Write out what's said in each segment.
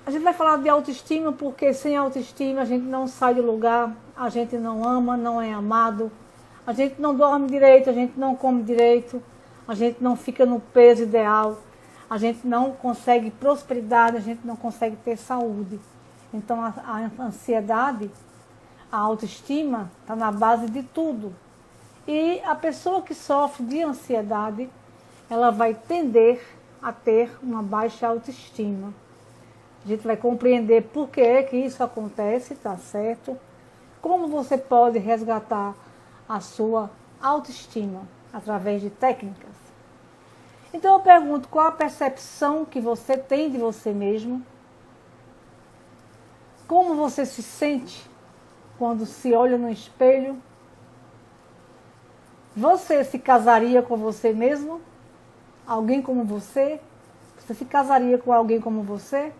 A gente vai falar de autoestima porque sem autoestima a gente não sai do lugar, a gente não ama, não é amado, a gente não dorme direito, a gente não come direito, a gente não fica no peso ideal, a gente não consegue prosperidade, a gente não consegue ter saúde. Então a ansiedade, a autoestima está na base de tudo. E a pessoa que sofre de ansiedade, ela vai tender a ter uma baixa autoestima. A gente vai compreender por que isso acontece, tá certo? Como você pode resgatar a sua autoestima através de técnicas. Então eu pergunto, qual a percepção que você tem de você mesmo? Como você se sente quando se olha no espelho? Você se casaria com você mesmo? Alguém como você? Você se casaria com alguém como você?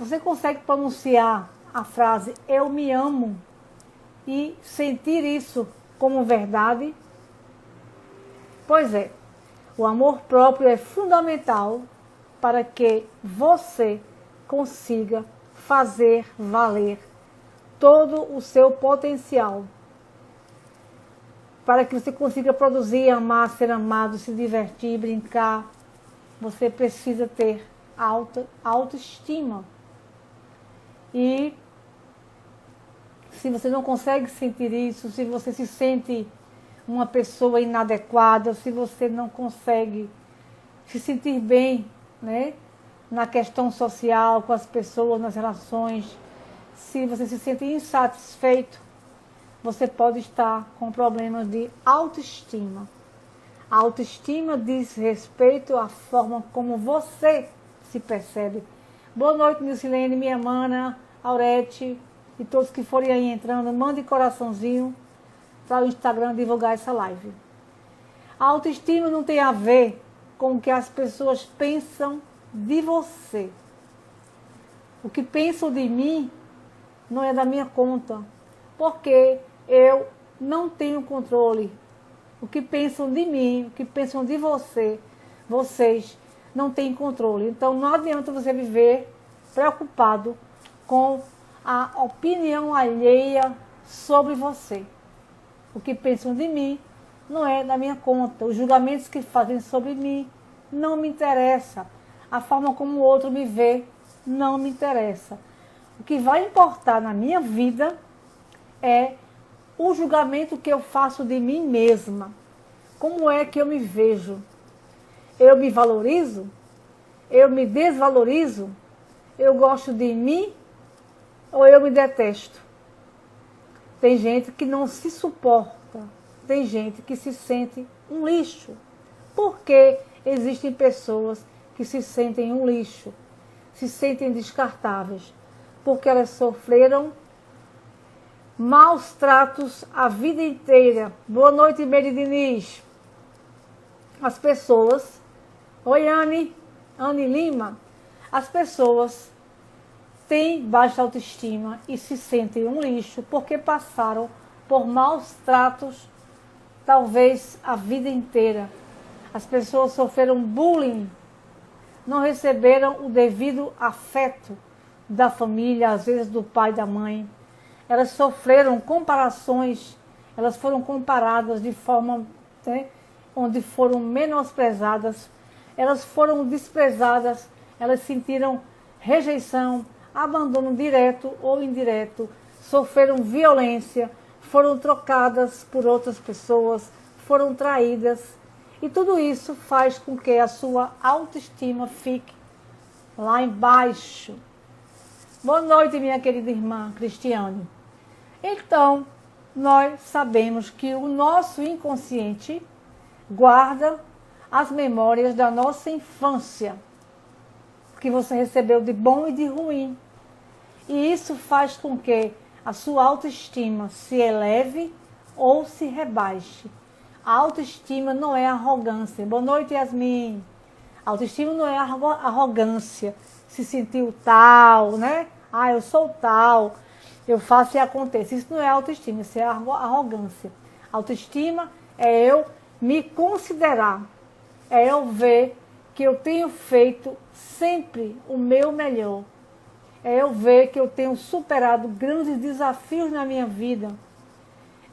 Você consegue pronunciar a frase eu me amo e sentir isso como verdade? Pois é, o amor próprio é fundamental para que você consiga fazer valer todo o seu potencial. Para que você consiga produzir, amar, ser amado, se divertir, brincar, você precisa ter autoestima. E se você não consegue sentir isso, se você se sente uma pessoa inadequada, se você não consegue se sentir bem, né, na questão social, com as pessoas, nas relações, se você se sente insatisfeito, você pode estar com problemas de autoestima. A autoestima diz respeito à forma como você se percebe. Boa noite, Nilcilene, minha mana, Aurete e todos que forem aí entrando. Mande coraçãozinho para o Instagram divulgar essa live. A autoestima não tem a ver com o que as pessoas pensam de você. O que pensam de mim não é da minha conta, porque eu não tenho controle. O que pensam de mim, o que pensam de você, vocês não têm controle. Então não adianta você viver preocupado com a opinião alheia sobre você. O que pensam de mim não é da minha conta. Os julgamentos que fazem sobre mim não me interessa. A forma como o outro me vê não me interessa. O que vai importar na minha vida é o julgamento que eu faço de mim mesma. Como é que eu me vejo? Eu me valorizo? Eu me desvalorizo? Eu gosto de mim ou eu me detesto? Tem gente que não se suporta. Tem gente que se sente um lixo. Por que existem pessoas que se sentem um lixo? Se sentem descartáveis? Porque elas sofreram maus tratos a vida inteira. Boa noite, Mary Diniz. As pessoas... Oi, Anne Lima. As pessoas têm baixa autoestima e se sentem um lixo porque passaram por maus tratos, talvez a vida inteira. As pessoas sofreram bullying, não receberam o devido afeto da família, às vezes do pai e da mãe. Elas sofreram comparações, elas foram comparadas de forma, né, onde foram menosprezadas, elas foram desprezadas, elas sentiram rejeição, abandono direto ou indireto, sofreram violência, foram trocadas por outras pessoas, foram traídas. E tudo isso faz com que a sua autoestima fique lá embaixo. Boa noite, minha querida irmã Cristiane. Então, nós sabemos que o nosso inconsciente guarda as memórias da nossa infância, que você recebeu de bom e de ruim. E isso faz com que a sua autoestima se eleve ou se rebaixe. A autoestima não é arrogância. Boa noite, Yasmin. A autoestima não é arrogância. Se sentiu tal, né? Ah, eu sou tal, eu faço e acontece. Isso não é autoestima, isso é arrogância. Autoestima é eu me considerar, é eu ver que eu tenho feito sempre o meu melhor, É eu ver que eu tenho superado grandes desafios na minha vida.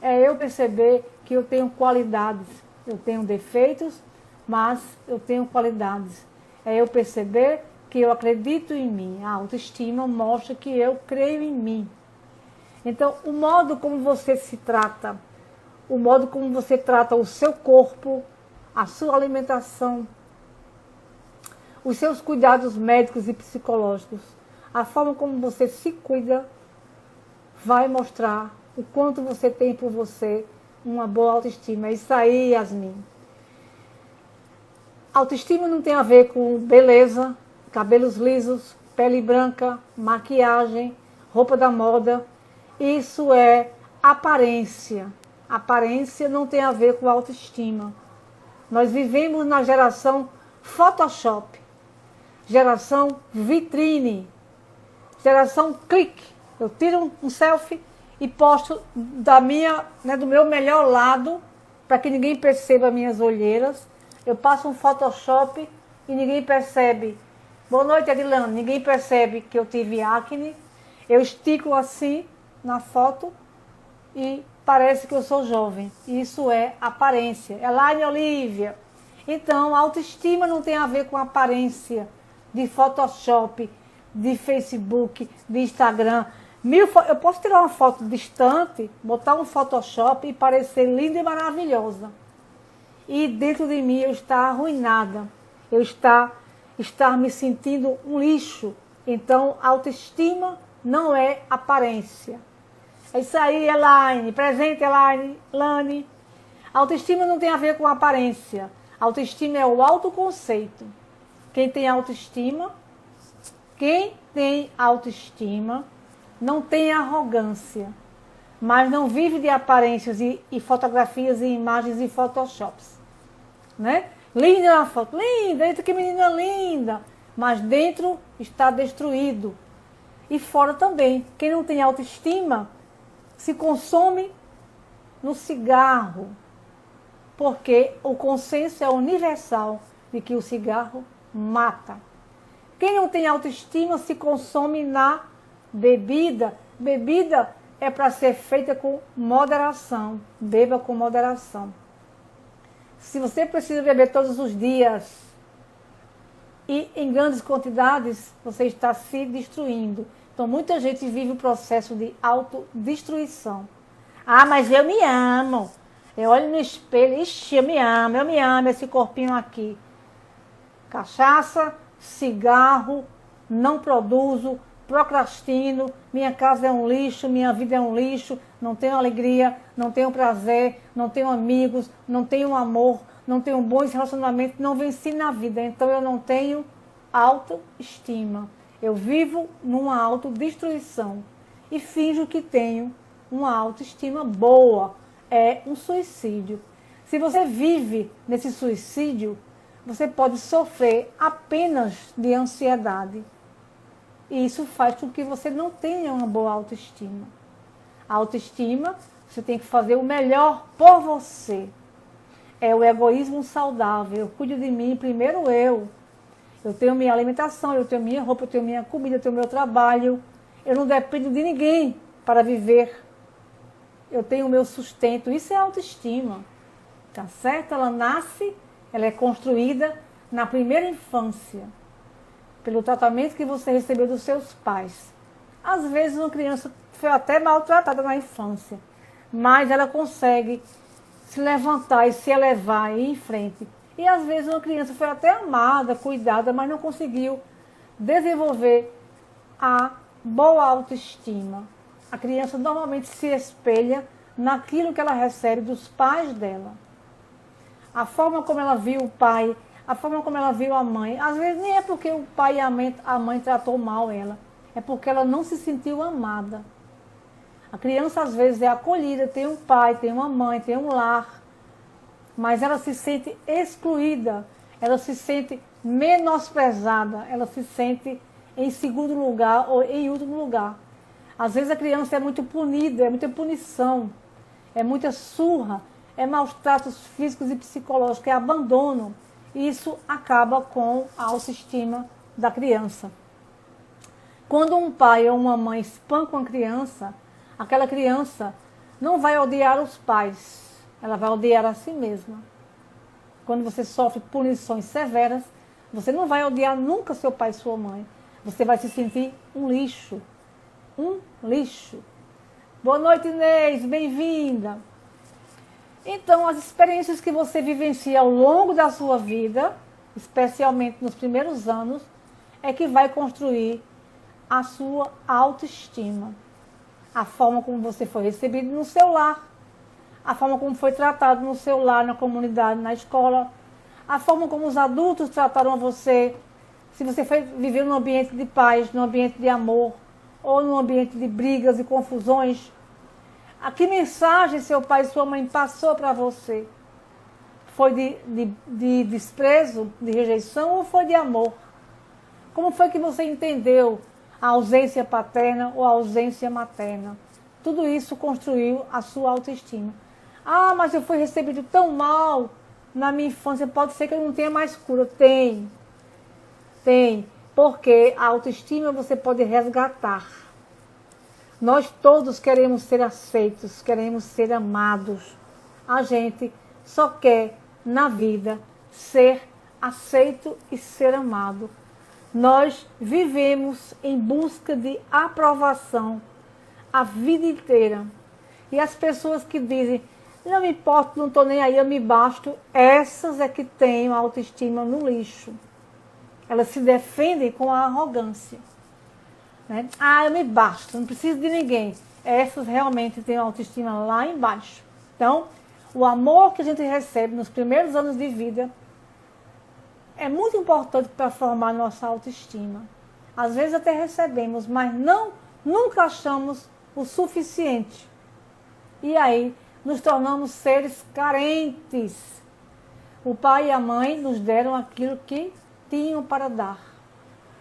É eu perceber que eu tenho qualidades. Eu tenho defeitos, mas eu tenho qualidades. É eu perceber que eu acredito em mim. A autoestima mostra que eu creio em mim. Então, o modo como você se trata, o modo como você trata o seu corpo, a sua alimentação, os seus cuidados médicos e psicológicos, a forma como você se cuida, vai mostrar o quanto você tem por você uma boa autoestima. É isso aí, Yasmin. Autoestima não tem a ver com beleza, cabelos lisos, pele branca, maquiagem, roupa da moda. Isso é aparência. Aparência não tem a ver com autoestima. Nós vivemos na geração Photoshop, geração vitrine, geração clique. Eu tiro um selfie e posto do meu melhor lado, para que ninguém perceba minhas olheiras. Eu passo um Photoshop e ninguém percebe. Boa noite, Adilane. Ninguém percebe que eu tive acne. Eu estico assim na foto e parece que eu sou jovem. Isso é aparência. Elaine Olivia. Então, a autoestima não tem a ver com aparência de Photoshop, de Facebook, de Instagram. Eu posso tirar uma foto distante, botar um Photoshop e parecer linda e maravilhosa. E dentro de mim eu estar arruinada. Eu estar me sentindo um lixo. Então, autoestima não é aparência. É isso aí, Elaine. Presente, Elaine. Lani. Autoestima não tem a ver com aparência. Autoestima é o autoconceito. Quem tem autoestima não tem arrogância, mas não vive de aparências e fotografias e imagens e photoshops. Né? Linda na foto, linda, eita que menina linda, mas dentro está destruído. E fora também, quem não tem autoestima se consome no cigarro, porque o consenso é universal de que o cigarro mata. Quem não tem autoestima se consome na bebida. Bebida é para ser feita com moderação. Beba com moderação. Se você precisa beber todos os dias e em grandes quantidades, você está se destruindo. Então, muita gente vive o processo de autodestruição. Ah, mas eu me amo. Eu olho no espelho, ixi, eu me amo esse corpinho aqui. Cachaça, cigarro, não produzo, procrastino, minha casa é um lixo, minha vida é um lixo, não tenho alegria, não tenho prazer, não tenho amigos, não tenho amor, não tenho bons relacionamentos, não venci na vida, então eu não tenho autoestima. Eu vivo numa autodestruição e finjo que tenho uma autoestima boa. É um suicídio. Se você vive nesse suicídio, você pode sofrer apenas de ansiedade. E isso faz com que você não tenha uma boa autoestima. A autoestima, você tem que fazer o melhor por você. É o egoísmo saudável. Eu cuido de mim, primeiro eu. Eu tenho minha alimentação, eu tenho minha roupa, eu tenho minha comida, eu tenho meu trabalho. Eu não dependo de ninguém para viver. Eu tenho o meu sustento. Isso é autoestima. Tá certo? Ela nasce, ela é construída na primeira infância, pelo tratamento que você recebeu dos seus pais. Às vezes uma criança foi até maltratada na infância, mas ela consegue se levantar e se elevar e ir em frente. E às vezes uma criança foi até amada, cuidada, mas não conseguiu desenvolver a boa autoestima. A criança normalmente se espelha naquilo que ela recebe dos pais dela. A forma como ela viu o pai, a forma como ela viu a mãe, às vezes nem é porque o pai e a mãe tratou mal ela, é porque ela não se sentiu amada. A criança às vezes é acolhida, tem um pai, tem uma mãe, tem um lar, mas ela se sente excluída, ela se sente menosprezada, ela se sente em segundo lugar ou em último lugar. Às vezes a criança é muito punida, é muita punição, é muita surra, é maus tratos físicos e psicológicos, é abandono. E isso acaba com a autoestima da criança. Quando um pai ou uma mãe espanca uma criança, aquela criança não vai odiar os pais, ela vai odiar a si mesma. Quando você sofre punições severas, você não vai odiar nunca seu pai e sua mãe. Você vai se sentir um lixo. Um lixo. Boa noite, Inês, bem-vinda. Então, as experiências que você vivencia ao longo da sua vida, especialmente nos primeiros anos, é que vai construir a sua autoestima. A forma como você foi recebido no seu lar, a forma como foi tratado no seu lar, na comunidade, na escola, a forma como os adultos trataram você, se você foi viver num ambiente de paz, num ambiente de amor, ou num ambiente de brigas e confusões. A que mensagem seu pai e sua mãe passou para você? Foi de desprezo, de rejeição ou foi de amor? Como foi que você entendeu a ausência paterna ou a ausência materna? Tudo isso construiu a sua autoestima. Ah, mas eu fui recebido tão mal na minha infância, pode ser que eu não tenha mais cura. Tem. Porque a autoestima você pode resgatar. Nós todos queremos ser aceitos, queremos ser amados. A gente só quer, na vida, ser aceito e ser amado. Nós vivemos em busca de aprovação a vida inteira. E as pessoas que dizem, não me importo, não estou nem aí, eu me basto, essas é que têm a autoestima no lixo. Elas se defendem com a arrogância. Né? Ah, eu me basto, não preciso de ninguém. Essas realmente têm a autoestima lá embaixo. Então, o amor que a gente recebe nos primeiros anos de vida é muito importante para formar nossa autoestima. Às vezes até recebemos, mas nunca achamos o suficiente. E aí nos tornamos seres carentes. O pai e a mãe nos deram aquilo que tinham para dar.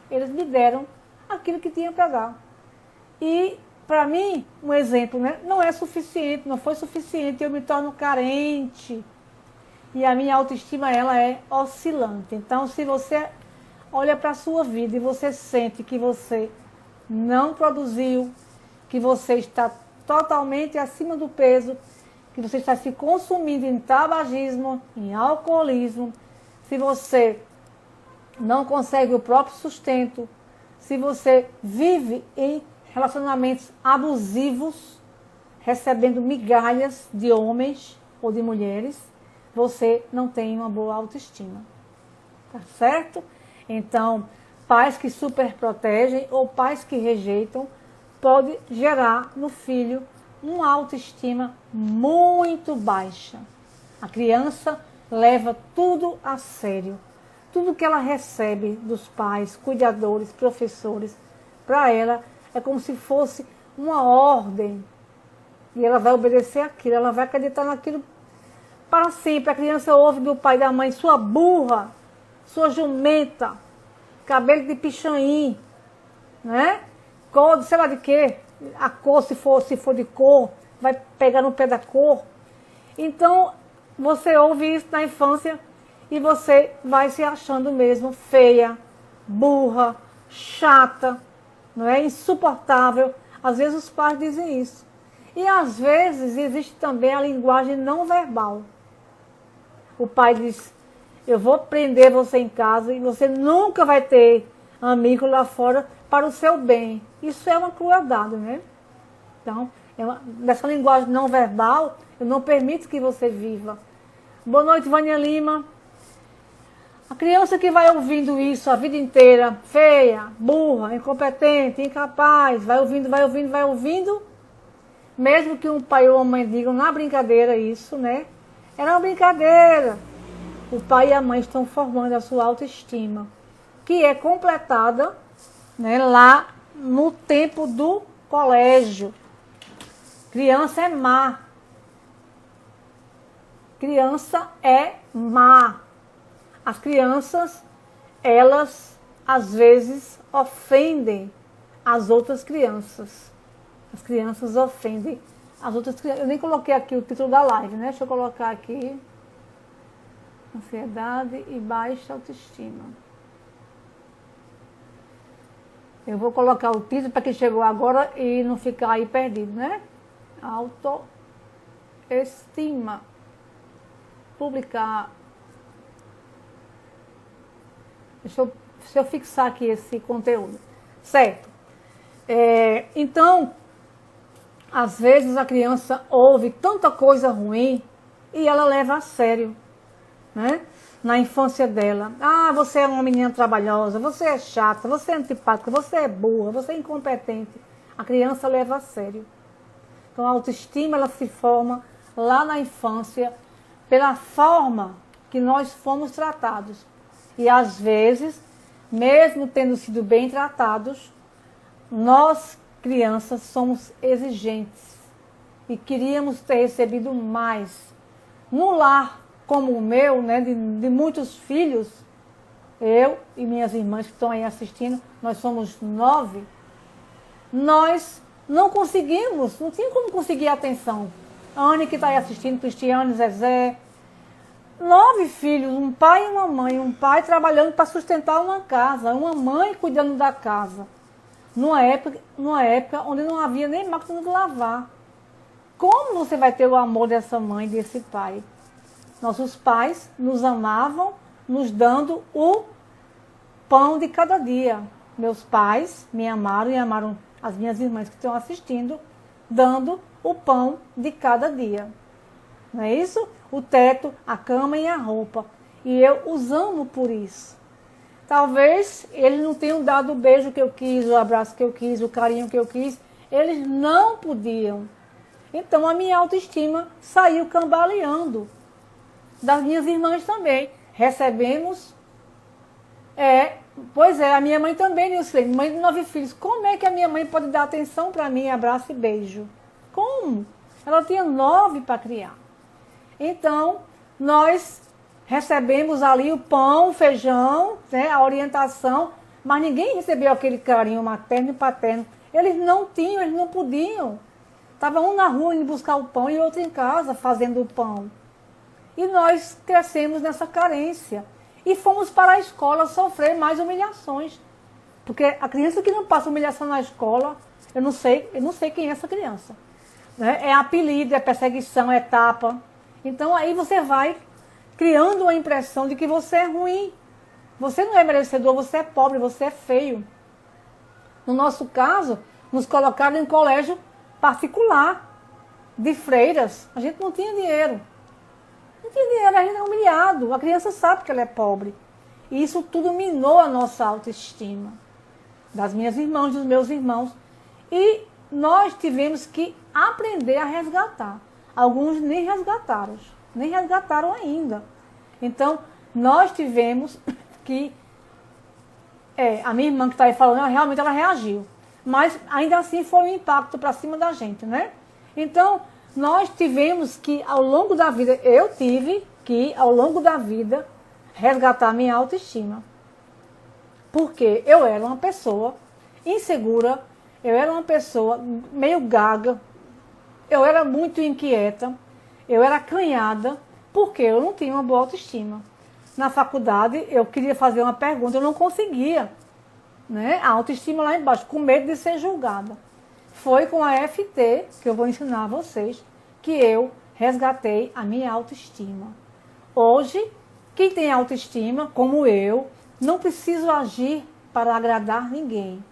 Eles me deram aquilo que tinham para dar. E, para mim, um exemplo, né? Não é suficiente, não foi suficiente, eu me torno carente. E a minha autoestima, ela é oscilante. Então, se você olha para a sua vida e você sente que você não produziu, que você está totalmente acima do peso, que você está se consumindo em tabagismo, em alcoolismo, se você não consegue o próprio sustento, se você vive em relacionamentos abusivos, recebendo migalhas de homens ou de mulheres, você não tem uma boa autoestima. Tá certo? Então, pais que superprotegem ou pais que rejeitam pode gerar no filho uma autoestima muito baixa. A criança leva tudo a sério. Tudo que ela recebe dos pais, cuidadores, professores, para ela é como se fosse uma ordem. E ela vai obedecer aquilo, ela vai acreditar naquilo para sempre. A criança ouve do pai e da mãe, sua burra, sua jumenta, cabelo de pichain, né? Cor, sei lá de quê, a cor, se for de cor, vai pegar no pé da cor. Então, você ouve isso na infância e você vai se achando mesmo feia, burra, chata, não é? Insuportável. Às vezes os pais dizem isso. E às vezes existe também a linguagem não verbal. O pai diz, eu vou prender você em casa e você nunca vai ter amigo lá fora para o seu bem. Isso é uma crueldade, né? Então, nessa linguagem não verbal, eu não permito que você viva. Boa noite, Vânia Lima. A criança que vai ouvindo isso a vida inteira, feia, burra, incompetente, incapaz, vai ouvindo, mesmo que um pai ou uma mãe digam na brincadeira isso, né? Era uma brincadeira. O pai e a mãe estão formando a sua autoestima, que é completada, né, lá no tempo do colégio. Criança é má. Criança é má. As crianças, elas, às vezes, ofendem as outras crianças. As crianças ofendem as outras crianças. Eu nem coloquei aqui o título da live, né? Deixa eu colocar aqui. Ansiedade e baixa autoestima. Eu vou colocar o título para quem chegou agora e não ficar aí perdido, né? Autoestima. Publicar. Deixa eu fixar aqui esse conteúdo. Certo. Então, às vezes a criança ouve tanta coisa ruim e ela leva a sério, né? Na infância dela. Ah, você é uma menina trabalhosa, você é chata, você é antipática, você é burra, você é incompetente. A criança leva a sério. Então a autoestima ela se forma lá na infância pela forma que nós fomos tratados. E às vezes, mesmo tendo sido bem tratados, nós, crianças, somos exigentes e queríamos ter recebido mais. No lar como o meu, né, de muitos filhos, eu e minhas irmãs que estão aí assistindo, nós somos 9, nós não conseguimos, não tinha como conseguir a atenção. A Anne que está aí assistindo, Cristiane, Zezé, 9 filhos, um pai e uma mãe, um pai trabalhando para sustentar uma casa, uma mãe cuidando da casa. Numa época onde não havia nem máquina de lavar. Como você vai ter o amor dessa mãe, desse pai? Nossos pais nos amavam, nos dando o pão de cada dia. Meus pais me amaram e amaram as minhas irmãs que estão assistindo, dando o pão de cada dia. Não é isso? O teto, a cama e a roupa. E eu os amo por isso. Talvez eles não tenham dado o beijo que eu quis, o abraço que eu quis, o carinho que eu quis. Eles não podiam. Então a minha autoestima saiu cambaleando. Das minhas irmãs também. Recebemos. Pois é, a minha mãe também, Nilce, mãe de 9 filhos. Como é que a minha mãe pode dar atenção para mim, abraço e beijo? Como? Ela tinha 9 para criar. Então, nós recebemos ali o pão, o feijão, né, a orientação, mas ninguém recebeu aquele carinho materno e paterno. Eles não tinham, eles não podiam. Estava um na rua indo buscar o pão e outro em casa fazendo o pão. E nós crescemos nessa carência. E fomos para a escola sofrer mais humilhações. Porque a criança que não passa humilhação na escola, eu não sei quem é essa criança. Né? É apelido, é perseguição, é tapa. Então aí você vai criando uma impressão de que você é ruim. Você não é merecedor, você é pobre, você é feio. No nosso caso, nos colocaram em colégio particular, de freiras. A gente não tinha dinheiro. Não tinha dinheiro, a gente é humilhado. A criança sabe que ela é pobre. E isso tudo minou a nossa autoestima. Das minhas irmãs, dos meus irmãos. E nós tivemos que aprender a resgatar. Alguns nem resgataram ainda. Então, nós tivemos que... a minha irmã que está aí falando, realmente ela reagiu. Mas ainda assim foi um impacto para cima da gente, né? Então, nós tivemos que, ao longo da vida, eu tive que, ao longo da vida, resgatar minha autoestima. Porque eu era uma pessoa insegura, eu era uma pessoa meio gaga, eu era muito inquieta, eu era acanhada, porque eu não tinha uma boa autoestima. Na faculdade, eu queria fazer uma pergunta, eu não conseguia. Né? A autoestima lá embaixo, com medo de ser julgada. Foi com a FT, que eu vou ensinar a vocês, que eu resgatei a minha autoestima. Hoje, quem tem autoestima, como eu, não preciso agir para agradar ninguém.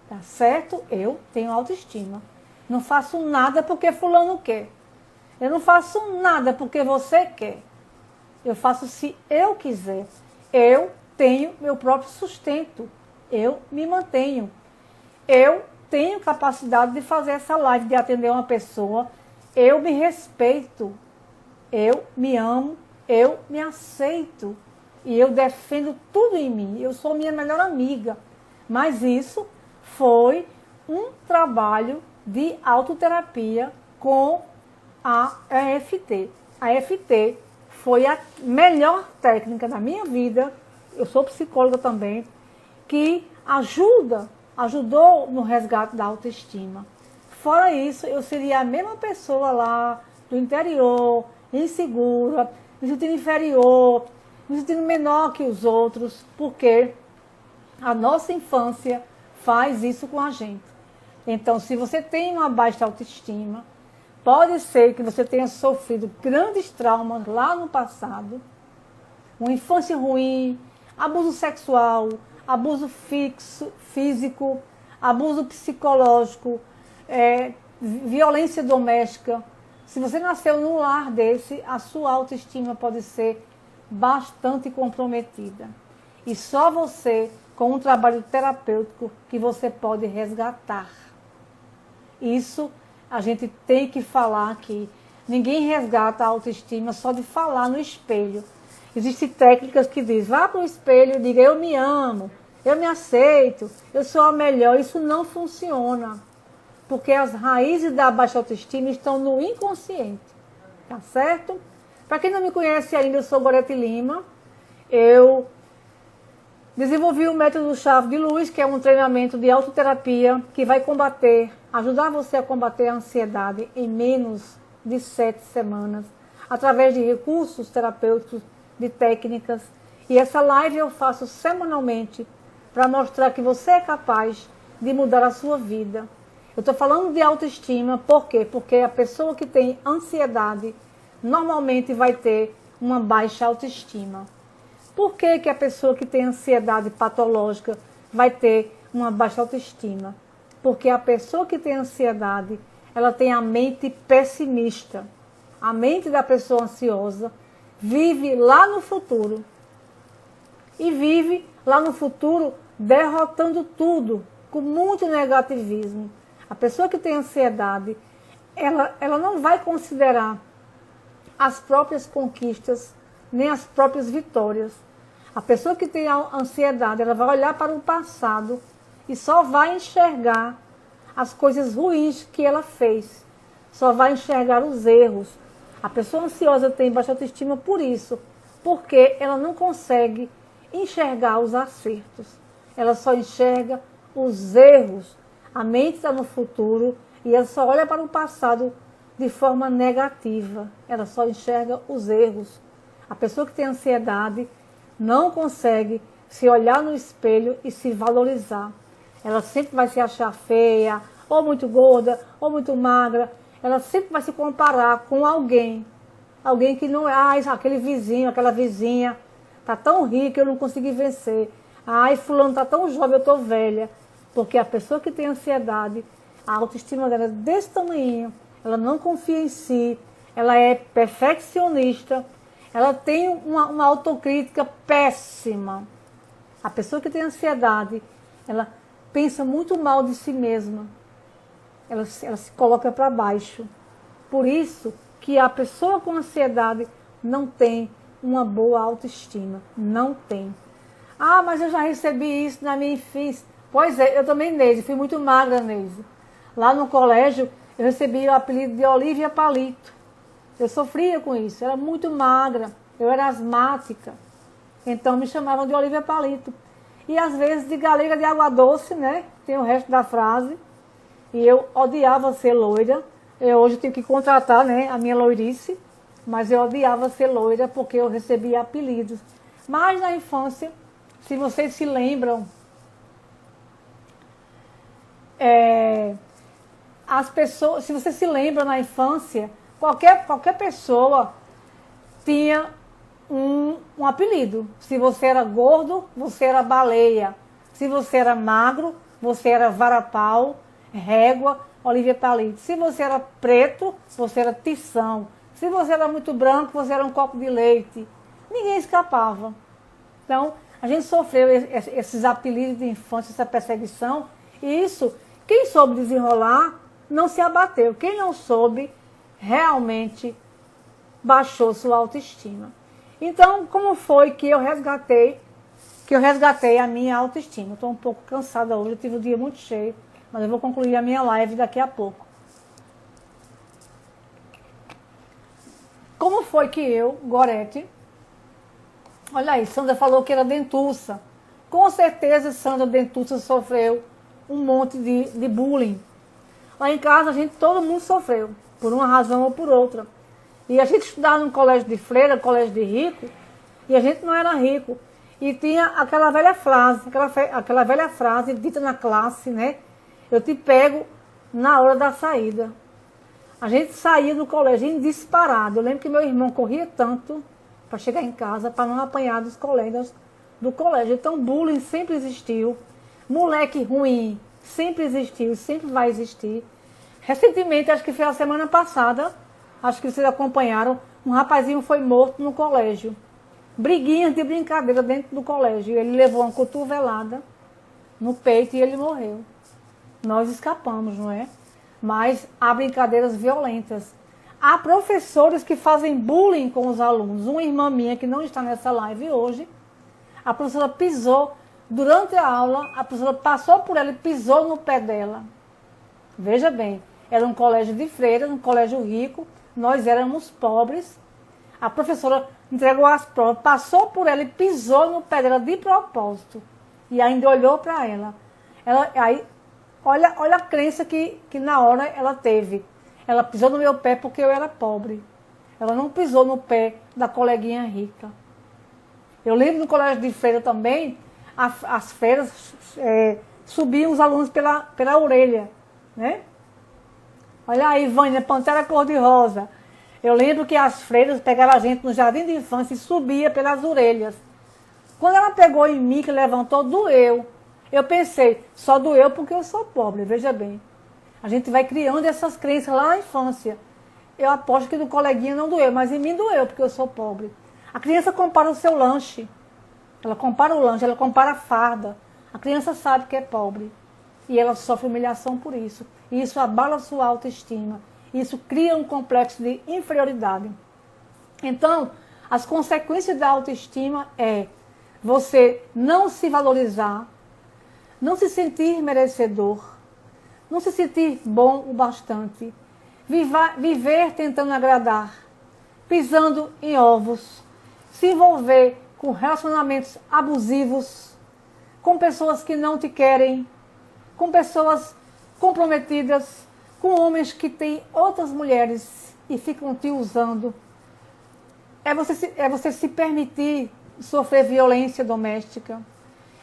Tá certo? Eu tenho autoestima. Não faço nada porque fulano quer. Eu não faço nada porque você quer. Eu faço se eu quiser. Eu tenho meu próprio sustento. Eu me mantenho. Eu tenho capacidade de fazer essa live, de atender uma pessoa. Eu me respeito. Eu me amo. Eu me aceito. E eu defendo tudo em mim. Eu sou minha melhor amiga. Mas isso foi um trabalho de autoterapia com a EFT. A EFT foi a melhor técnica da minha vida. Eu sou psicóloga também, que ajudou no resgate da autoestima. Fora isso, eu seria a mesma pessoa lá do interior, insegura, me sentindo inferior, me sentindo menor que os outros, porque a nossa infância faz isso com a gente. Então, se você tem uma baixa autoestima, pode ser que você tenha sofrido grandes traumas lá no passado, uma infância ruim, abuso sexual, abuso físico, abuso psicológico, violência doméstica. Se você nasceu num lar desse, a sua autoestima pode ser bastante comprometida. E só você, com um trabalho terapêutico, que você pode resgatar. Isso a gente tem que falar aqui. Ninguém resgata a autoestima só de falar no espelho. Existem técnicas que dizem, vá para o espelho e diga, eu me amo, eu me aceito, eu sou a melhor. Isso não funciona. Porque as raízes da baixa autoestima estão no inconsciente. Tá certo? Para quem não me conhece ainda, eu sou Gorete Lima. Eu desenvolvi o método Chave de Luz, que é um treinamento de autoterapia que vai ajudar você a combater a ansiedade em menos de 7 semanas, através de recursos terapêuticos, de técnicas. E essa live eu faço semanalmente para mostrar que você é capaz de mudar a sua vida. Eu estou falando de autoestima, por quê? Porque a pessoa que tem ansiedade normalmente vai ter uma baixa autoestima. Por que que a pessoa que tem ansiedade patológica vai ter uma baixa autoestima? Porque a pessoa que tem ansiedade, ela tem a mente pessimista. A mente da pessoa ansiosa vive lá no futuro. E vive lá no futuro derrotando tudo, com muito negativismo. A pessoa que tem ansiedade, ela não vai considerar as próprias conquistas, nem as próprias vitórias. A pessoa que tem ansiedade, ela vai olhar para o passado e só vai enxergar as coisas ruins que ela fez. Só vai enxergar os erros. A pessoa ansiosa tem baixa autoestima por isso, porque ela não consegue enxergar os acertos. Ela só enxerga os erros. A mente está no futuro e ela só olha para o passado de forma negativa. Ela só enxerga os erros. A pessoa que tem ansiedade não consegue se olhar no espelho e se valorizar. Ela sempre vai se achar feia, ou muito gorda, ou muito magra. Ela sempre vai se comparar com alguém. Alguém que não é, aquele vizinho, aquela vizinha, está tão rica, eu não consegui vencer. Ai, fulano está tão jovem, eu estou velha. Porque a pessoa que tem ansiedade, a autoestima dela é desse tamanho, ela não confia em si, ela é perfeccionista, ela tem uma autocrítica péssima. A pessoa que tem ansiedade, ela pensa muito mal de si mesma, ela se coloca para baixo. Por isso que a pessoa com ansiedade não tem uma boa autoestima, não tem. Ah, mas eu já recebi isso na minha infância. Pois é, eu também, Neide, fui muito magra, Neide. Lá no colégio, eu recebi o apelido de Olívia Palito. Eu sofria com isso, era muito magra, eu era asmática. Então me chamavam de Olívia Palito. E às vezes de galega de água doce, né? Tem o resto da frase. E eu odiava ser loira. Hoje eu tenho que contratar, né, a minha loirice. Mas eu odiava ser loira porque eu recebia apelidos. Mas na infância, se vocês se lembram, as pessoas, se você se lembra na infância, qualquer pessoa tinha um apelido. Se você era gordo, você era baleia. Se você era magro, você era varapau, régua, Olívia Palito. Se você era preto, você era tição. Se você era muito branco, você era um copo de leite. Ninguém escapava. Então, a gente sofreu esses apelidos de infância, essa perseguição. E isso, quem soube desenrolar, não se abateu. Quem não soube, realmente baixou sua autoestima. Então, como foi que eu resgatei a minha autoestima? Estou um pouco cansada hoje, eu tive um dia muito cheio, mas eu vou concluir a minha live daqui a pouco. Como foi que eu, Gorete, olha aí, Sandra falou que era dentuça. Com certeza, Sandra dentuça sofreu um monte de bullying. Lá em casa, todo mundo sofreu, por uma razão ou por outra. E a gente estudava num colégio de freira, colégio de rico, e a gente não era rico. E tinha aquela velha frase, aquela velha frase dita na classe, né? Eu te pego na hora da saída. A gente saía do colégio disparado. Eu lembro que meu irmão corria tanto para chegar em casa, para não apanhar dos colegas do colégio. Então, bullying sempre existiu. Moleque ruim sempre existiu, sempre vai existir. Recentemente, acho que foi a semana passada, acho que vocês acompanharam, um rapazinho foi morto no colégio. Briguinhas de brincadeira dentro do colégio. Ele levou uma cotovelada no peito e ele morreu. Nós escapamos, não é? Mas há brincadeiras violentas. Há professores que fazem bullying com os alunos. Uma irmã minha que não está nessa live hoje, a professora pisou, durante a aula, a professora passou por ela e pisou no pé dela. Veja bem, era um colégio de freiras, um colégio rico, nós éramos pobres. A professora entregou as provas, passou por ela e pisou no pé dela de propósito. E ainda olhou para ela. Aí, olha a crença que na hora ela teve. Ela pisou no meu pé porque eu era pobre. Ela não pisou no pé da coleguinha rica. Eu lembro no colégio de freira também, as freiras subiam os alunos pela orelha, né? Olha aí, Vânia, pantera cor-de-rosa. Eu lembro que as freiras pegavam a gente no jardim de infância e subia pelas orelhas. Quando ela pegou em mim, que levantou, doeu. Eu pensei, só doeu porque eu sou pobre, veja bem. A gente vai criando essas crenças lá na infância. Eu aposto que do coleguinha não doeu, mas em mim doeu porque eu sou pobre. A criança compara o seu lanche. Ela compara o lanche, ela compara a farda. A criança sabe que é pobre. E ela sofre humilhação por isso. E isso abala a sua autoestima. Isso cria um complexo de inferioridade. Então, as consequências da autoestima é você não se valorizar, não se sentir merecedor, não se sentir bom o bastante, viver tentando agradar, pisando em ovos, se envolver com relacionamentos abusivos, com pessoas que não te querem, com pessoas comprometidas, com homens que têm outras mulheres e ficam te usando. É você se permitir sofrer violência doméstica.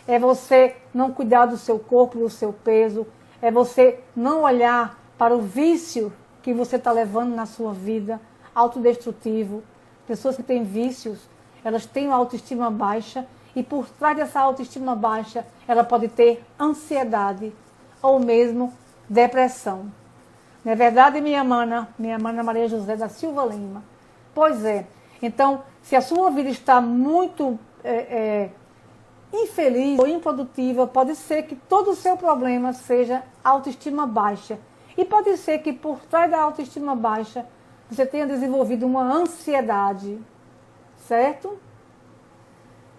É você não cuidar do seu corpo, do seu peso. É você não olhar para o vício que você está levando na sua vida, autodestrutivo. Pessoas que têm vícios, elas têm uma autoestima baixa e por trás dessa autoestima baixa, ela pode ter ansiedade ou mesmo depressão. Não é verdade, minha mana Maria José da Silva Lima? Pois é. Então, se a sua vida está muito infeliz ou improdutiva, pode ser que todo o seu problema seja autoestima baixa. E pode ser que por trás da autoestima baixa, você tenha desenvolvido uma ansiedade. Certo?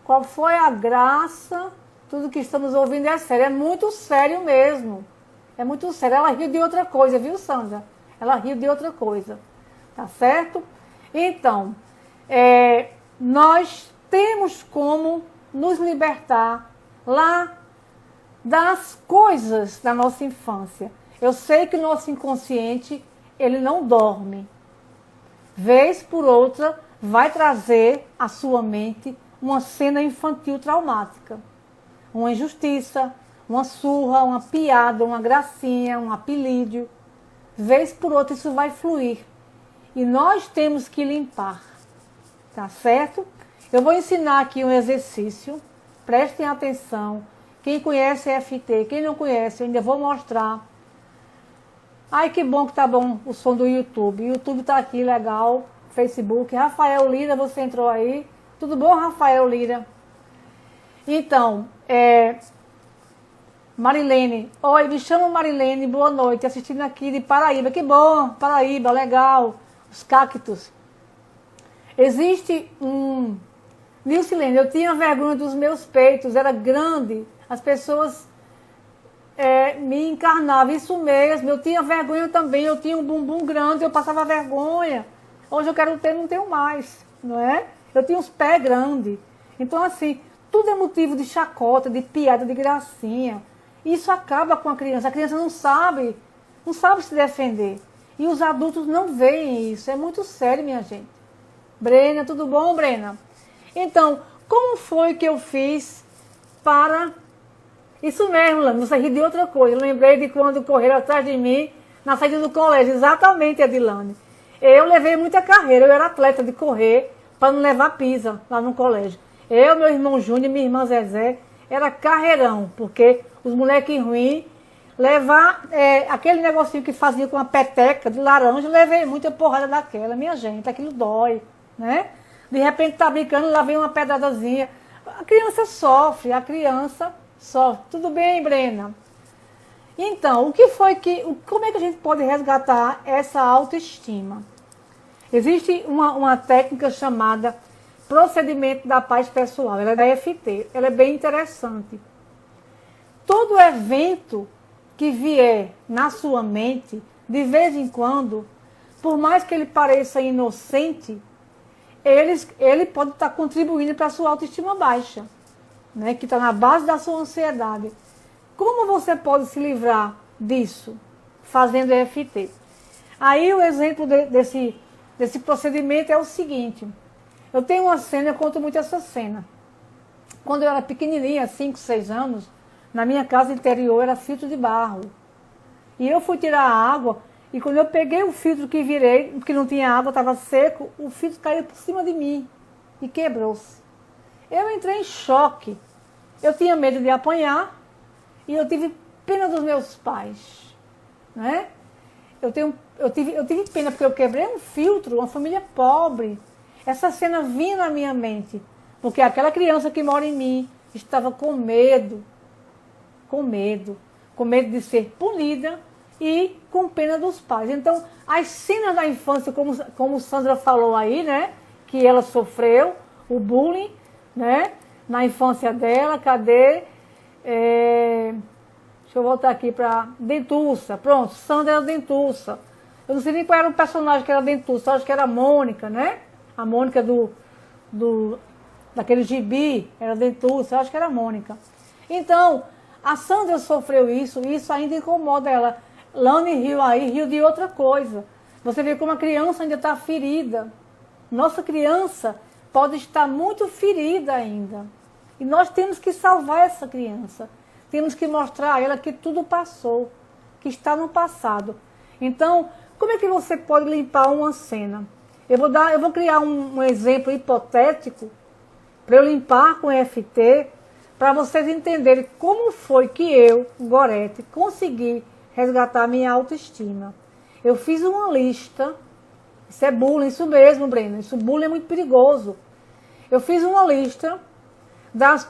Qual foi a graça? Tudo que estamos ouvindo é sério. É muito sério mesmo. É muito sério. Ela riu de outra coisa, viu, Sandra? Ela riu de outra coisa. Tá certo? Então, nós temos como nos libertar lá das coisas da nossa infância. Eu sei que o nosso inconsciente, ele não dorme. Vez por outra, vai trazer à sua mente uma cena infantil traumática. Uma injustiça, uma surra, uma piada, uma gracinha, um apelídio. Vez por outra isso vai fluir. E nós temos que limpar. Tá certo? Eu vou ensinar aqui um exercício. Prestem atenção. Quem conhece EFT, quem não conhece, eu ainda vou mostrar. Ai, que bom que tá bom o som do YouTube. O YouTube tá aqui, legal. Facebook. Rafael Lira, você entrou aí. Tudo bom, Rafael Lira? Então, Marilene. Oi, me chamo Marilene, boa noite. Assistindo aqui de Paraíba. Que bom, Paraíba, legal. Os cactos. Existe um... Nilcilene, eu tinha vergonha dos meus peitos, era grande. As pessoas me encarnavam, isso mesmo. Eu tinha vergonha também, eu tinha um bumbum grande, eu passava vergonha. Hoje eu quero ter, não tenho mais, não é? Eu tinha os pés grandes. Então, assim, tudo é motivo de chacota, de piada, de gracinha. Isso acaba com a criança. A criança não sabe se defender. E os adultos não veem isso. É muito sério, minha gente. Brena, tudo bom, Brena? Então, como foi que eu fiz para... Isso mesmo, Lani, você riu de outra coisa. Eu lembrei de quando correram atrás de mim na saída do colégio. Exatamente, Edilane. Eu levei muita carreira, eu era atleta de correr para não levar pisa lá no colégio. Eu, meu irmão Júnior e minha irmã Zezé, era carreirão, porque os moleques ruins, levar aquele negocinho que fazia com a peteca de laranja, eu levei muita porrada daquela, minha gente, aquilo dói, né? De repente tá brincando, lá vem uma pedradazinha. A criança sofre, Tudo bem, Brena? Então, como é que a gente pode resgatar essa autoestima? Existe uma técnica chamada procedimento da paz pessoal, ela é da EFT, ela é bem interessante. Todo evento que vier na sua mente, de vez em quando, por mais que ele pareça inocente, ele pode estar contribuindo para a sua autoestima baixa, né, que está na base da sua ansiedade. Como você pode se livrar disso? Fazendo EFT. Aí o exemplo desse procedimento é o seguinte. Eu tenho uma cena, eu conto muito essa cena. Quando eu era pequenininha, 5, 6 anos, na minha casa interior era filtro de barro. E eu fui tirar a água, e quando eu peguei o filtro que virei, porque não tinha água, estava seco, o filtro caiu por cima de mim e quebrou-se. Eu entrei em choque. Eu tinha medo de apanhar e eu tive pena dos meus pais, né? Eu tive pena porque eu quebrei um filtro, uma família pobre. Essa cena vinha na minha mente, porque aquela criança que mora em mim estava com medo de ser punida e com pena dos pais. Então, as cenas da infância, como Sandra falou aí, né, que ela sofreu o bullying, né, na infância dela, cadê? Deixa eu voltar aqui para Dentuça. Pronto, Sandra era Dentuça. Eu não sei nem qual era o personagem que era Dentuça, eu acho que era a Mônica, né? A Mônica daquele gibi, era Dentuça, eu acho que era a Mônica. Então, a Sandra sofreu isso, e isso ainda incomoda ela. Lani riu de outra coisa. Você vê como a criança ainda está ferida. Nossa criança pode estar muito ferida ainda. E nós temos que salvar essa criança. Temos que mostrar a ela que tudo passou, que está no passado. Então, como é que você pode limpar uma cena? Eu vou criar um exemplo hipotético para eu limpar com EFT, para vocês entenderem como foi que eu, Gorete, consegui resgatar minha autoestima. Eu fiz uma lista, isso é bullying, isso mesmo, Breno, bullying é muito perigoso. Eu fiz uma lista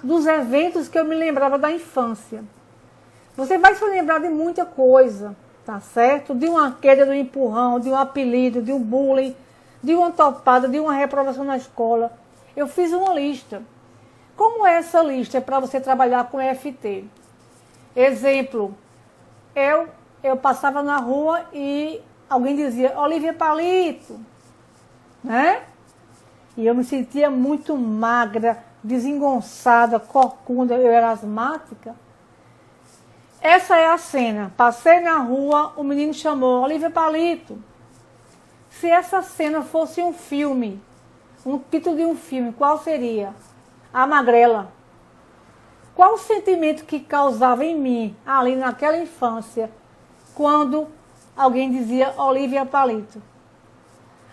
dos eventos que eu me lembrava da infância. Você vai se lembrar de muita coisa, tá certo? De uma queda, de um empurrão, de um apelido, de um bullying, de uma topada, de uma reprovação na escola. Eu fiz uma lista. Como é essa lista? É para você trabalhar com EFT. Exemplo, eu passava na rua e alguém dizia, Olivia Palito, né? E eu me sentia muito magra, desengonçada, corcunda, eu era asmática. Essa é a cena. Passei na rua, o menino chamou, Olivia Palito. Se essa cena fosse um filme, um título de um filme, qual seria? A Magrela. Qual o sentimento que causava em mim, ali naquela infância, quando alguém dizia Olivia Palito?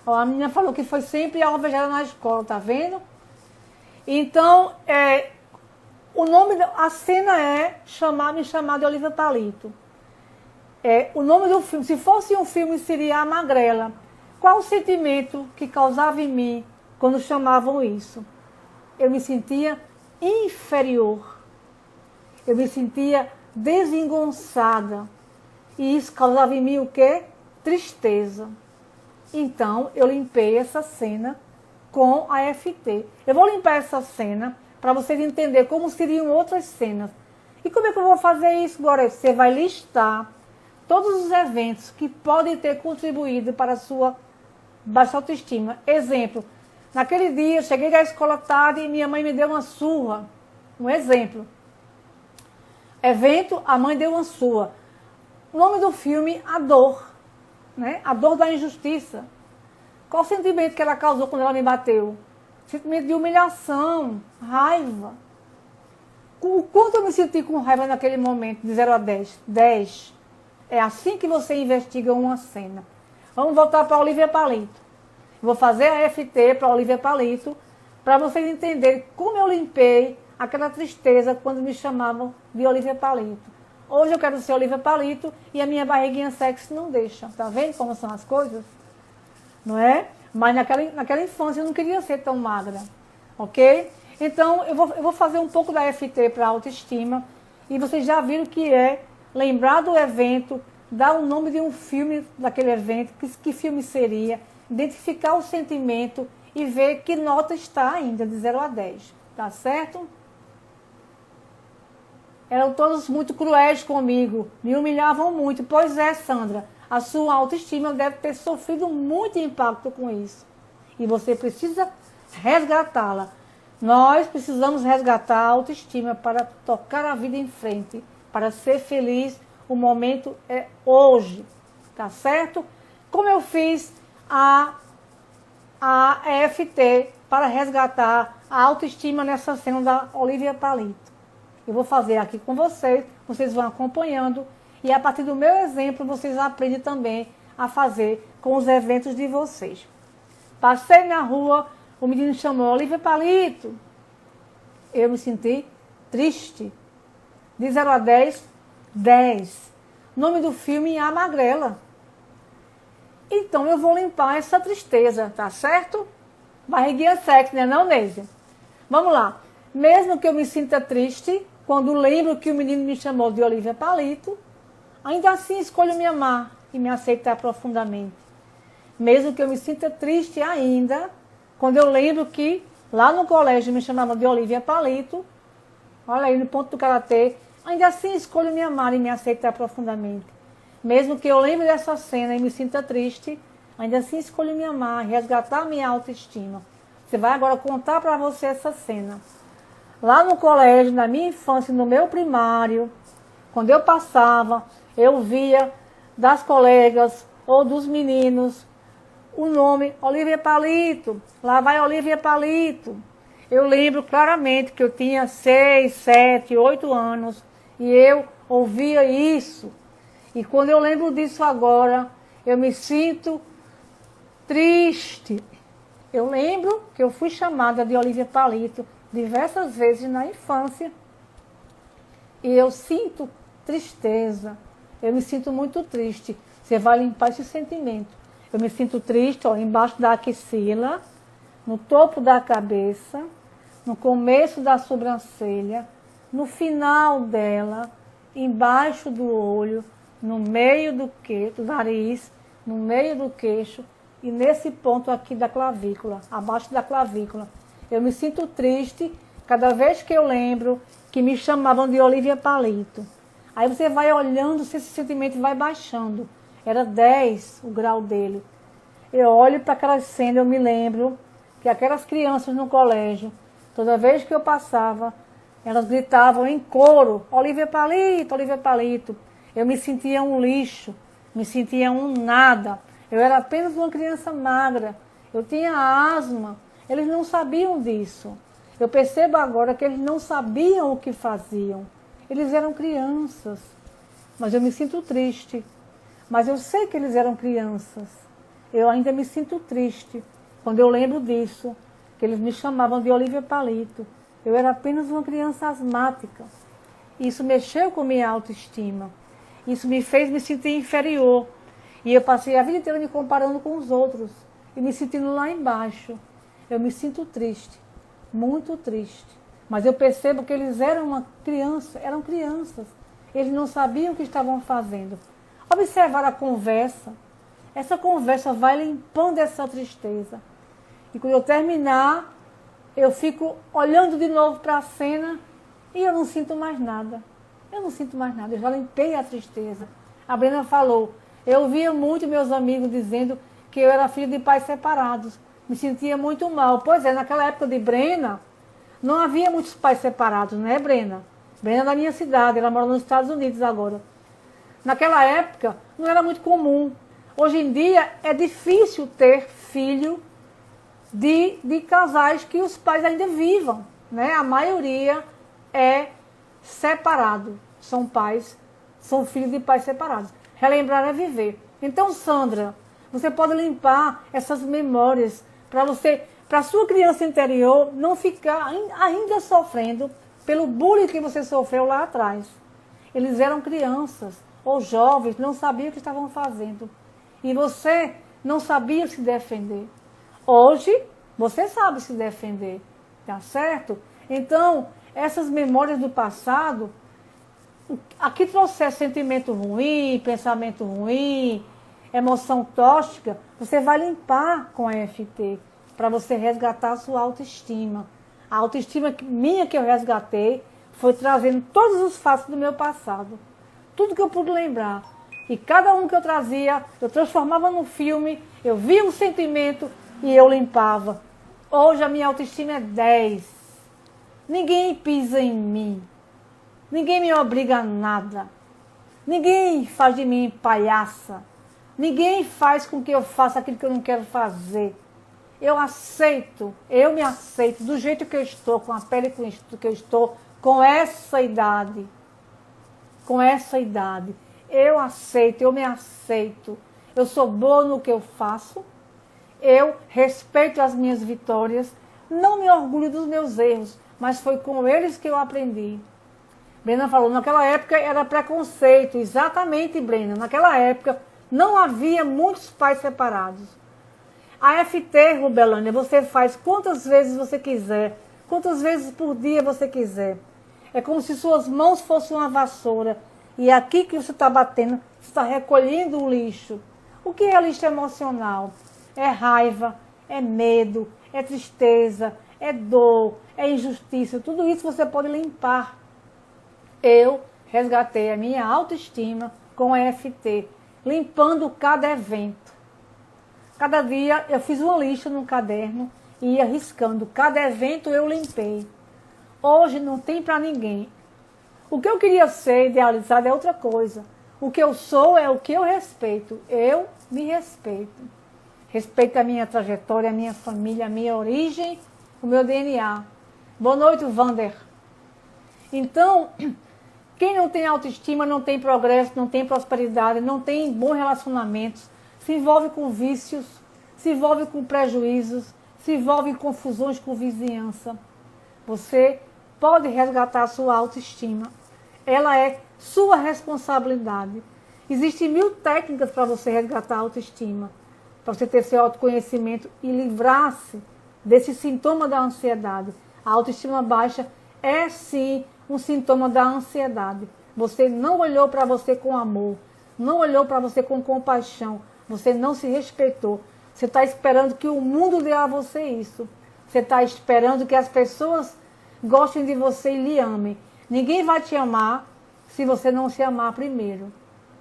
Ó, a menina falou que foi sempre alvejada na escola, tá vendo? Então, a cena é me chamar de Olivia Palito. O nome do filme, se fosse um filme, seria A Magrela. Qual o sentimento que causava em mim quando chamavam isso? Eu me sentia inferior. Eu me sentia desengonçada. E isso causava em mim o quê? Tristeza. Então, eu limpei essa cena com a EFT. Eu vou limpar essa cena para vocês entenderem como seriam outras cenas. E como é que eu vou fazer isso, Gorete? Você vai listar todos os eventos que podem ter contribuído para a sua baixa autoestima. Exemplo, naquele dia, eu cheguei da escola tarde e minha mãe me deu uma surra. Um exemplo. Evento, a mãe deu uma surra. O nome do filme, A Dor. Né? A dor da injustiça. Qual o sentimento que ela causou quando ela me bateu? sentimento de humilhação, raiva. O quanto eu me senti com raiva naquele momento, de 0 a 10? 10. É assim que você investiga uma cena. Vamos voltar para a Olivia Palito. Vou fazer a FT para a Olivia Palito, para vocês entenderem como eu limpei aquela tristeza quando me chamavam de Olivia Palito. Hoje eu quero ser Olivia Palito e a minha barriguinha sexy não deixa. Tá vendo como são as coisas? Não é? Mas naquela infância eu não queria ser tão magra. Ok? Então eu vou fazer um pouco da FT para autoestima. E vocês já viram que é lembrar do evento, dar o nome de um filme daquele evento, que filme seria, identificar o sentimento e ver que nota está ainda, de 0 a 10. Tá certo? Eram todos muito cruéis comigo, me humilhavam muito. Pois é, Sandra, a sua autoestima deve ter sofrido muito impacto com isso. E você precisa resgatá-la. Nós precisamos resgatar a autoestima para tocar a vida em frente, para ser feliz. O momento é hoje, tá certo? Como eu fiz a EFT para resgatar a autoestima nessa cena da Olivia Palito. Eu vou fazer aqui com vocês vão acompanhando e a partir do meu exemplo vocês aprendem também a fazer com os eventos de vocês. Passei na rua, o menino chamou Olivia Palito. Eu me senti triste. De 0 a 10, 10. Nome do filme A Magrela. Então eu vou limpar essa tristeza, tá certo? Barriguinha sexy, né não, Nézia? Vamos lá. Mesmo que eu me sinta triste, quando lembro que o menino me chamou de Olivia Palito, ainda assim escolho me amar e me aceitar profundamente. Mesmo que eu me sinta triste ainda, quando eu lembro que lá no colégio me chamavam de Olivia Palito, olha aí no ponto do karatê, ainda assim escolho me amar e me aceitar profundamente. Mesmo que eu lembre dessa cena e me sinta triste, ainda assim escolho me amar e resgatar minha autoestima. Você vai agora contar para você essa cena. Lá no colégio, na minha infância, no meu primário, quando eu passava, eu via das colegas ou dos meninos o nome Olivia Palito. Lá vai Olivia Palito. Eu lembro claramente que eu tinha 6, 7, 8 anos e eu ouvia isso. E quando eu lembro disso agora, eu me sinto triste. Eu lembro que eu fui chamada de Olivia Palito diversas vezes na infância e eu sinto tristeza, eu me sinto muito triste. Você vai limpar esse sentimento. Eu me sinto triste, ó, embaixo da axila, no topo da cabeça, no começo da sobrancelha, no final dela, embaixo do olho, no meio do nariz, no meio do queixo e nesse ponto aqui da clavícula, abaixo da clavícula. Eu me sinto triste cada vez que eu lembro que me chamavam de Olivia Palito. Aí você vai olhando se esse sentimento vai baixando. Era 10 o grau dele. Eu olho para aquela cena, eu me lembro que aquelas crianças no colégio, toda vez que eu passava, elas gritavam em coro, Olivia Palito, Olivia Palito. Eu me sentia um lixo, me sentia um nada. Eu era apenas uma criança magra. Eu tinha asma. Eles não sabiam disso. Eu percebo agora que eles não sabiam o que faziam. Eles eram crianças. Mas eu me sinto triste. Mas eu sei que eles eram crianças. Eu ainda me sinto triste quando eu lembro disso, que eles me chamavam de Olivia Palito. Eu era apenas uma criança asmática. Isso mexeu com minha autoestima. Isso me fez me sentir inferior. E eu passei a vida inteira me comparando com os outros e me sentindo lá embaixo. Eu me sinto triste, muito triste. Mas eu percebo que eles eram crianças. Eles não sabiam o que estavam fazendo. Observar a conversa. Essa conversa vai limpando essa tristeza. E quando eu terminar, eu fico olhando de novo para a cena e eu não sinto mais nada. Eu não sinto mais nada, eu já limpei a tristeza. A Brena falou, eu ouvia muito meus amigos dizendo que eu era filho de pais separados. Me sentia muito mal. Pois é, naquela época de Brena, não havia muitos pais separados, né, Brena? Brena é da minha cidade, ela mora nos Estados Unidos agora. Naquela época, não era muito comum. Hoje em dia, é difícil ter filho de casais que os pais ainda vivam, né? A maioria é separado, são filhos de pais separados. Relembrar é viver. Então, Sandra, você pode limpar essas memórias para a sua criança interior não ficar ainda sofrendo pelo bullying que você sofreu lá atrás. Eles eram crianças ou jovens, não sabiam o que estavam fazendo. E você não sabia se defender. Hoje, você sabe se defender, tá certo? Então, essas memórias do passado, aqui trouxer sentimento ruim, pensamento ruim, emoção tóxica, você vai limpar com a EFT, para você resgatar a sua autoestima. A autoestima minha que eu resgatei foi trazendo todos os fatos do meu passado. Tudo que eu pude lembrar. E cada um que eu trazia, eu transformava num filme, eu via um sentimento e eu limpava. Hoje a minha autoestima é 10. Ninguém pisa em mim. Ninguém me obriga a nada. Ninguém faz de mim palhaça. Ninguém faz com que eu faça aquilo que eu não quero fazer. Eu me aceito do jeito que eu estou, com a pele que eu estou, com essa idade. Com essa idade. Eu aceito, eu me aceito. Eu sou boa no que eu faço. Eu respeito as minhas vitórias. Não me orgulho dos meus erros, mas foi com eles que eu aprendi. Brena falou, naquela época era preconceito. Exatamente, Brena. Naquela época não havia muitos pais separados. A FT, Rubelânia, você faz quantas vezes você quiser, quantas vezes por dia você quiser. É como se suas mãos fossem uma vassoura. E aqui que você está batendo, você está recolhendo o lixo. O que é lixo emocional? É raiva, é medo, é tristeza, é dor, é injustiça. Tudo isso você pode limpar. Eu resgatei a minha autoestima com a EFT, limpando cada evento. Cada dia eu fiz uma lista no caderno e ia riscando. Cada evento eu limpei. Hoje não tem para ninguém. O que eu queria ser idealizado é outra coisa. O que eu sou é o que eu respeito. Eu me respeito. Respeito a minha trajetória, a minha família, a minha origem, o meu DNA. Boa noite, Vander. Então, quem não tem autoestima, não tem progresso, não tem prosperidade, não tem bons relacionamentos, se envolve com vícios, se envolve com prejuízos, se envolve em confusões com vizinhança. Você pode resgatar a sua autoestima. Ela é sua responsabilidade. Existem 1000 técnicas para você resgatar a autoestima, para você ter seu autoconhecimento e livrar-se desse sintoma da ansiedade. A autoestima baixa é sim um sintoma da ansiedade. Você não olhou para você com amor, não olhou para você com compaixão, você não se respeitou. Você está esperando que o mundo dê a você isso. Você está esperando que as pessoas gostem de você e lhe amem. Ninguém vai te amar se você não se amar primeiro.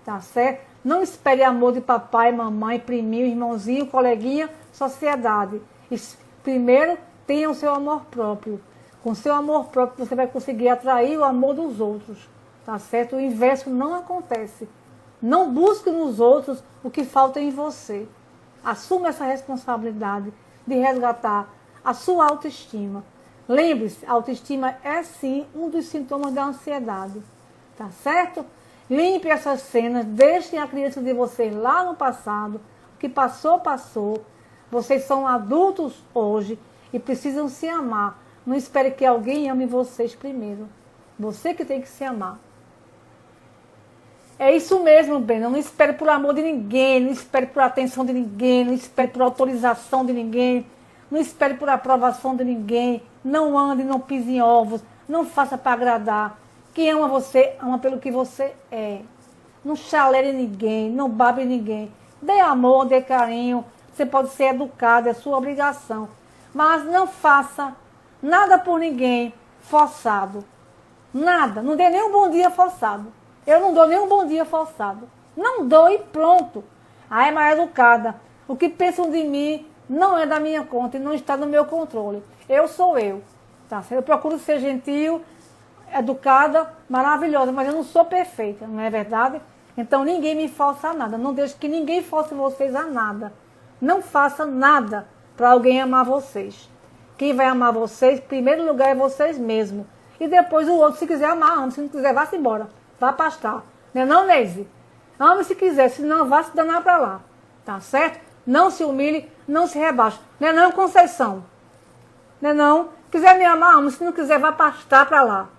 Tá certo? Não espere amor de papai, mamãe, priminho, irmãozinho, coleguinha, sociedade. Primeiro, tenha o seu amor próprio. Com seu amor próprio, você vai conseguir atrair o amor dos outros. Tá certo? O inverso não acontece. Não busque nos outros o que falta em você. Assuma essa responsabilidade de resgatar a sua autoestima. Lembre-se, a autoestima é sim um dos sintomas da ansiedade. Tá certo? Limpe essas cenas, deixem a criança de vocês lá no passado. O que passou, passou. Vocês são adultos hoje e precisam se amar. Não espere que alguém ame vocês primeiro. Você que tem que se amar. É isso mesmo, Brena. Não espere por amor de ninguém, não espere por atenção de ninguém, não espere por autorização de ninguém, não espere por aprovação de ninguém. Não ande, não pise em ovos, não faça para agradar. Quem ama você, ama pelo que você é. Não chalere ninguém, não babe ninguém. Dê amor, dê carinho. Você pode ser educado, é sua obrigação. Mas não faça nada por ninguém forçado. Nada. Não dê nem um bom dia forçado. Eu não dou nem um bom dia forçado. Não dou e pronto. Ah, é mais educada. O que pensam de mim não é da minha conta e não está no meu controle. Eu sou eu. Tá? Eu procuro ser gentil, educada, maravilhosa, mas eu não sou perfeita, não é verdade? Então ninguém me força a nada. Não deixe que ninguém force vocês a nada. Não faça nada. para alguém amar vocês. Quem vai amar vocês, em primeiro lugar, é vocês mesmos. E depois o outro, se quiser amar, ame. Se não quiser, vá-se embora. Vá pastar. Não é não, Neise? Ame se quiser, senão vá se danar para lá. Tá certo? Não se humilhe, não se rebaixe. Não é não, Conceição? Não é não? Quiser me amar, ame. Se não quiser, vá pastar para lá.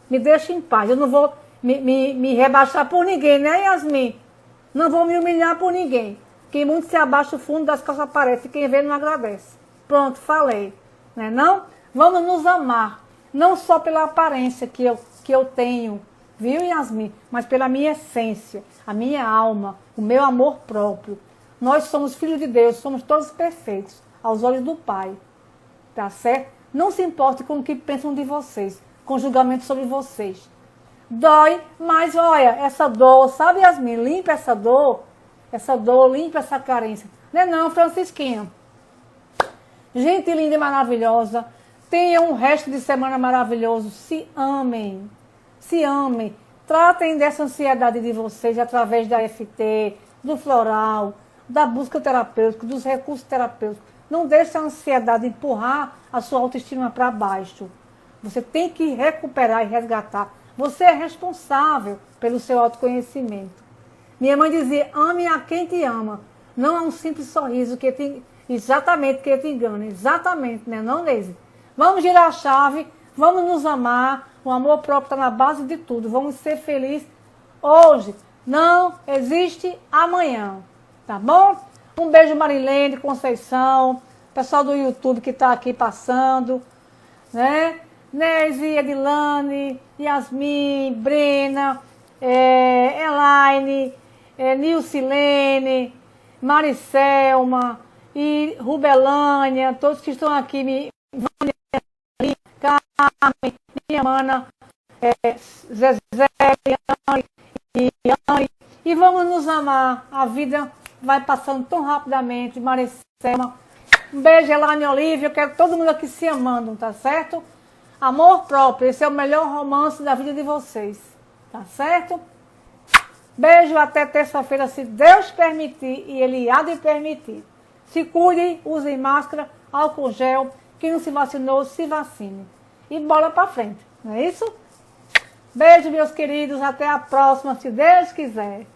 Me deixe em paz. Eu não vou me rebaixar por ninguém, né, Yasmin? Não vou me humilhar por ninguém. Quem muito se abaixa, o fundo das calças aparece. Quem vê não agradece. Pronto, falei. Não é não? Vamos nos amar. Não só pela aparência que eu tenho, viu, Yasmin? Mas pela minha essência, a minha alma, o meu amor próprio. Nós somos filhos de Deus, somos todos perfeitos, aos olhos do Pai. Tá certo? Não se importe com o que pensam de vocês, com julgamento sobre vocês. Dói, mas olha, essa dor, sabe, Yasmin? Limpa essa dor, limpa essa carência. Não é não, Francisquinha? Gente linda e maravilhosa, tenham um resto de semana maravilhoso. Se amem, se amem. Tratem dessa ansiedade de vocês através da FT, do floral, da busca terapêutica, dos recursos terapêuticos. Não deixe a ansiedade empurrar a sua autoestima para baixo. Você tem que recuperar e resgatar. Você é responsável pelo seu autoconhecimento. Minha mãe dizia, ame a quem te ama. Não é um simples sorriso que te... Exatamente, que te engana. Exatamente, né? Não, Neise? Vamos girar a chave, vamos nos amar. O amor próprio está na base de tudo. Vamos ser felizes hoje. Não existe amanhã. Tá bom? Um beijo, Marilene, Conceição, pessoal do YouTube que está aqui passando, né? Neise, Edilane, Yasmin, Brena, Elaine, Nilcilene, Maricelma e Rubelânia, todos que estão aqui, Carmen, minha mana, Zezé, e vamos nos amar. A vida vai passando tão rapidamente. Maricelma, um beijo, Elaine Olívia. Eu quero todo mundo aqui se amando, tá certo? Amor próprio, esse é o melhor romance da vida de vocês, tá certo? Beijo, até terça-feira, se Deus permitir, e Ele há de permitir. Se cuidem, usem máscara, álcool gel. Quem não se vacinou, se vacine. E bola pra frente, não é isso? Beijo, meus queridos, até a próxima, se Deus quiser.